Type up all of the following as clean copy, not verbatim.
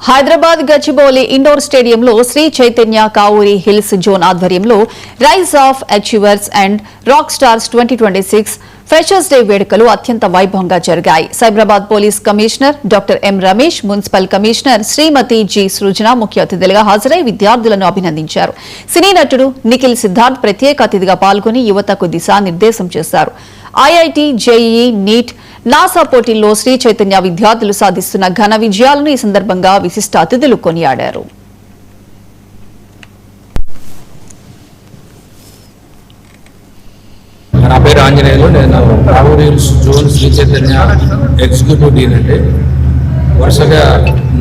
Hyderabad Gachibowli indoor స్టేడియంలో Sri Chaitanya Kavuri hills zone ఆధ్వర్యంలో rise of achievers and rock stars 2026 freshers day వేడుకలు అత్యంత వైభవంగా జరిగాయి. Cyberabad police commissioner doctor M Ramesh, municipal commissioner Srimathi G Srujana ముఖ్య అతిథులుగా హాజరై విద్యార్థులను అభినందించారు. సినీ నటుడు నిఖిల్ సిద్ధార్థ్ ప్రత్యేక అతిథిగా పాల్గొని యువతకు దిశానిర్దేశం చేశారు. ఐఐటి, జేఈఈ, నీట్, నాసా పోటీల్లో శ్రీ చైతన్య విద్యార్థులు సాధిస్తున్న ఘన విజయాలను ఈ సందర్భంగా విశిష్ట అతిథులు కొనియాడారు. నా పేరు ఆంజనేయులు. నేను Kavuri hills zone Sri Chaitanya executive dean అండి. వరుసగా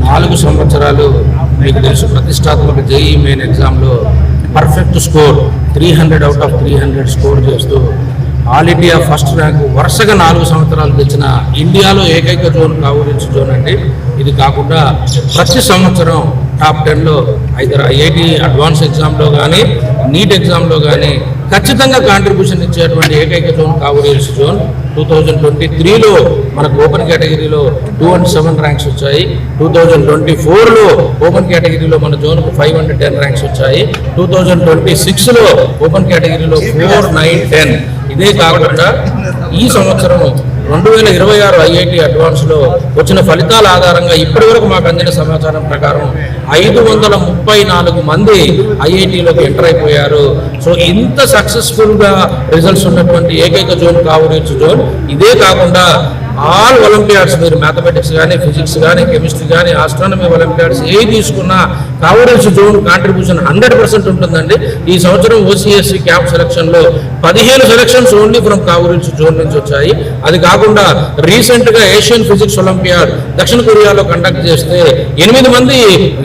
4 సంవత్సరాలు మీకు తెలుసు ప్రతిష్టాత్మక జేఈ మెయిన్ ఎగ్జామ్లో perfect score 300 out of 300 score చేస్తూ ఆల్ ఇండియా ఫస్ట్ ర్యాంక్ వరుసగా 4 సంవత్సరాలు తెచ్చిన ఇండియాలో ఏకైక జోన్ కావూరి హిల్స్ జోన్ అండి. ఇది కాకుండా ప్రతి సంవత్సరం టాప్ 10లో ఐదర్ ఐఐటి అడ్వాన్స్ ఎగ్జామ్లో కానీ నీట్ ఎగ్జామ్లో కానీ ఖచ్చితంగా కాంట్రిబ్యూషన్ ఇచ్చేటువంటి ఏకైక జోన్ కావూరి హిల్స్ జోన్. 2023లో మనకు ఓపెన్ కేటగిరీలో 207 ర్యాంక్స్ వచ్చాయి. 2024లో ఓపెన్ కేటగిరీలో మన జోన్కు 510 ర్యాంక్స్ వచ్చాయి. 2026లో ఓపెన్ కేటగిరీలో 4, 9, 10. ఇదే కాకుండా ఈ సంవత్సరం 2026 ఐఐటి అడ్వాన్స్లో వచ్చిన ఫలితాల ఆధారంగా ఇప్పటి వరకు మాకు అందిన సమాచారం ప్రకారం 534 మంది ఐఐటిలోకి ఎంటర్ అయిపోయారు. సో ఇంత సక్సెస్ఫుల్గా రిజల్ట్స్ ఉన్నటువంటి ఏకైక జోన్ కావూరి హిల్స్ జోన్. ఇదే కాకుండా ఆల్ ఒలింపియాడ్స్, మీరు మ్యాథమెటిక్స్ కానీ, ఫిజిక్స్ కానీ, కెమిస్ట్రీ కానీ, ఆస్ట్రానమీ ఒలింపియాడ్స్ ఏ తీసుకున్నా కావూరి హిల్స్ జోన్ కాంట్రిబ్యూషన్ 100% ఉంటుందండి. ఈ సంవత్సరం ఓసీఎస్సీ క్యాంప్ సెలక్షన్లో 15 selections only from Kavuri hills zone నుంచి వచ్చాయి. అది కాకుండా రీసెంట్గా ఏషియన్ ఫిజిక్స్ ఒలింపియాడ్ దక్షిణ కొరియాలో కండక్ట్ చేస్తే 8 మంది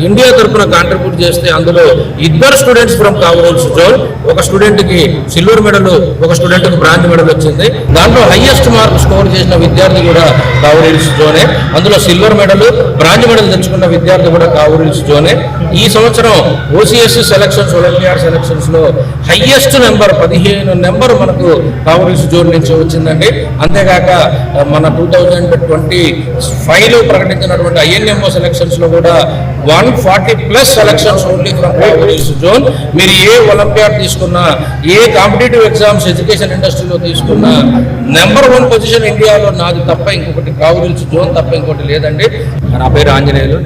ఇండియా తరఫున కాంట్రిబ్యూట్ చేస్తే అందులో 2 students from Kavuri hills zone. ఒక స్టూడెంట్కి సిల్వర్ మెడల్, ఒక స్టూడెంట్కి బ్రాంజ్ మెడల్ వచ్చింది. దాంట్లో హైయెస్ట్ మార్క్ స్కోర్ చేసిన విద్యార్థి కూడా కావూరి హిల్స్ జోనే. అందులో సిల్వర్ మెడల్, బ్రాంజ్ మెడల్ తెచ్చుకున్న విద్యార్థి కూడా కావూరి హిల్స్ జోనే. ఈ సంవత్సరం ఓసీఎస్సీ సెలక్షన్స్, ఒలింపియాడ్ సెలక్షన్స్ లో హైయెస్ట్ నెంబర్ 15 నెంబర్ మనకు కావూరి హిల్స్ జోన్ నుంచి వచ్చిందండి. అంతేకాక మన 2025లో ప్రకటించినటువంటి ఐఎన్ఎంఓ సెలక్షన్స్ లో కూడా 140+ selections only from Kavuri hills zone. మీరు ఏ ఒలింపియాడ్ తీసుకున్నా, ఏ కాంపిటేటివ్ ఎగ్జామ్స్ ఎడ్యుకేషన్ ఇండస్ట్రీలో తీసుకున్నా నెంబర్ 1 పొజిషన్ ఇండియాలో నాది తప్ప ఇంకొకటి, కావూరి హిల్స్ జోన్ తప్ప ఇంకోటి లేదండి. నా పేరు ఆంజనేయులు.